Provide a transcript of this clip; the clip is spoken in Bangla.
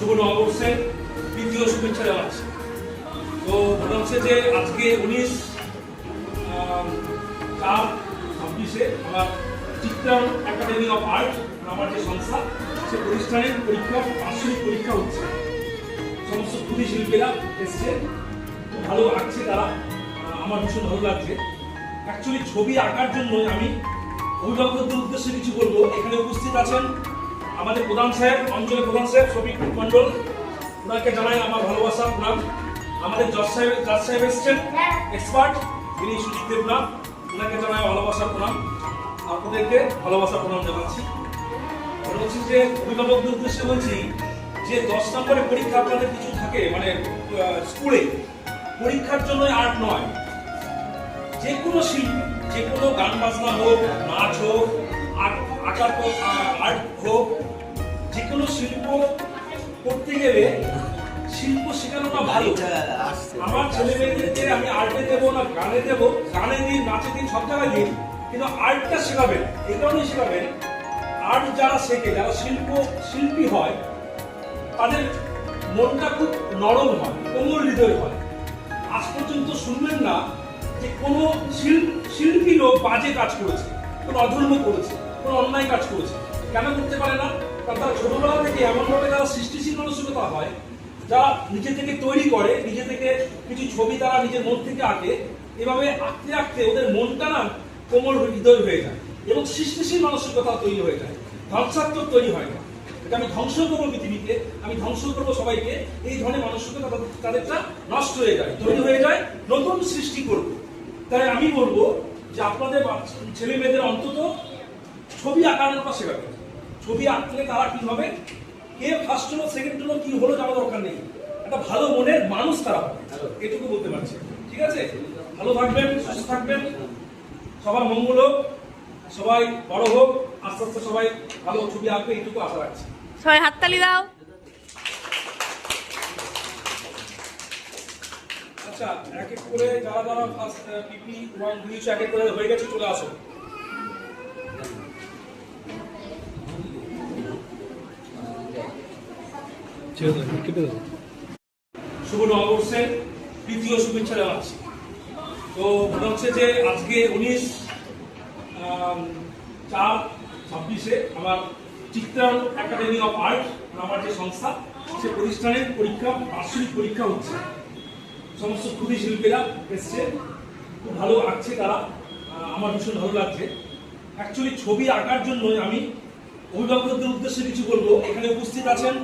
শুভ নববর্ষের তৃতীয় শুভেচ্ছা জানাচ্ছি। তো মনে হচ্ছে যে আজকে 19/4/26 আমার চিত্রায়ন একাডেমি অফ আর্ট আমার যে সংস্থা, সে প্রতিষ্ঠানের পরীক্ষা, বার্ষিক পরীক্ষা হচ্ছে। সমস্ত ক্ষুদি শিল্পীরা এসছে, ভালো আঁকছে তারা, আমার ভীষণ ভালো লাগছে। অ্যাকচুয়ালি ছবি আঁকার জন্য আমি অভিভাবকদের উদ্দেশ্যে কিছু বলবো। এখানে উপস্থিত আছেন আমাদের প্রধান সাহেব, অঞ্চলের প্রধান সাহেব শফিক মন্ডল, ওনাকে জানাই আমার ভালোবাসা প্রণাম। আমাদের জজ সাহেব এসছেন এক্সপার্ট, তিনি সুজিত দেবনাথ, ওনাকে জানাই ভালোবাসা প্রণাম। আপনাদেরকে ভালোবাসা প্রণাম জানাচ্ছি। মনে হচ্ছে যে অভিভাবকদের উদ্দেশ্যে বলছি যে 10 নম্বরের পরীক্ষা আপনাদের কিছু থাকে, মানে স্কুলে পরীক্ষার জন্য আর্ট নয়, যে কোনো শিল্প, যে কোনো গান বাজনা হোক, নাচ হোক, আঁকার আর্ট হোক, যে কোনো শিল্প করতে গেলে শিল্প শেখানোটা ভালো। আমার ছেলে মেয়েদেরকে আমি আর্টে দেবো না গানে দেবো, গানে দিন, নাচে দিন, সব জায়গায় দিন, কিন্তু আর্টটা শেখাবেন। এই কারণেই শেখাবেন, আর্ট যারা শেখে, যারা শিল্পী হয়, তাদের মনটা খুব নরম হয়, কোমল হৃদয় হয়। আজ পর্যন্ত শুনবেন না যে কোনো শিল্পী লোক বাজে কাজ করেছে, কোনো অধর্ম করেছে, কোনো অন্যায় কাজ করেছে। কেন করতে পারে না? কারণ তারা ছোটবেলা থেকে এমনভাবে যারা সৃষ্টিশীল মানসিকতা হয়, যারা নিজে থেকে তৈরি করে, নিজে থেকে কিছু ছবি তারা নিজের মন থেকে আঁকে, এভাবে আঁকতে আঁকতে ওদের মনটা না কোমল হৃদয় হয়ে যায় এবং সৃষ্টিশীল মানসিকতা তৈরি হয়ে যায়, ধ্বংসাত্মক তৈরি হয় না। এটা আমি ধ্বংস করবো পৃথিবীকে, আমি ধ্বংস করবো সবাইকে, এই ধরনের মানসিকতা তাদেরটা নষ্ট হয়ে যায়, তৈরি হয়ে যায়, নতুন সৃষ্টি করবো। তাই আমি বলবো যে আপনাদের ছেলে মেয়েদের অন্তত ছবি আঁকানোটা শেখাবে। ছবি আঁকলে তারা কি হবে, কে ফার্স্ট হলো, সেকেন্ড হলো, কি হলো জানা দরকার নেই, একটা ভালো মনের মানুষ তারা হবে, এটুকু বলতে পারছি। ঠিক আছে, ভালো থাকবেন, সুস্থ থাকবেন, সবার মঙ্গল হোক, সবাই বড় হোক, আস্তে আস্তে সবাই ভালো ছবি আঁকবে, এইটুকু আশা রাখছি। সবাই হাততালি দাও। আচ্ছা, এক এক করে যারা যারা ফার্স্ট পিপি 1 2 এক এক করে হয়ে গেছে, চলে আসো। শুভ নববর্ষের তৃতীয় শুভেচ্ছা জানাচ্ছি। তো মনে হচ্ছে যে আজকে 19/4/26 আমার চিত্রায়ন একাডেমি অফ আর্ট আমার যে সংস্থা, সে প্রতিষ্ঠানের পরীক্ষা, বার্ষিক পরীক্ষা হচ্ছে। সমস্ত ক্ষুদি শিল্পীরা এসছে, খুব ভালো আঁকছে তারা, আমার ভীষণ ভালো লাগছে। অ্যাকচুয়ালি ছবি আঁকার জন্য আমি অভিভাবকদের উদ্দেশ্যে কিছু বলবো। এখানে উপস্থিত আছেন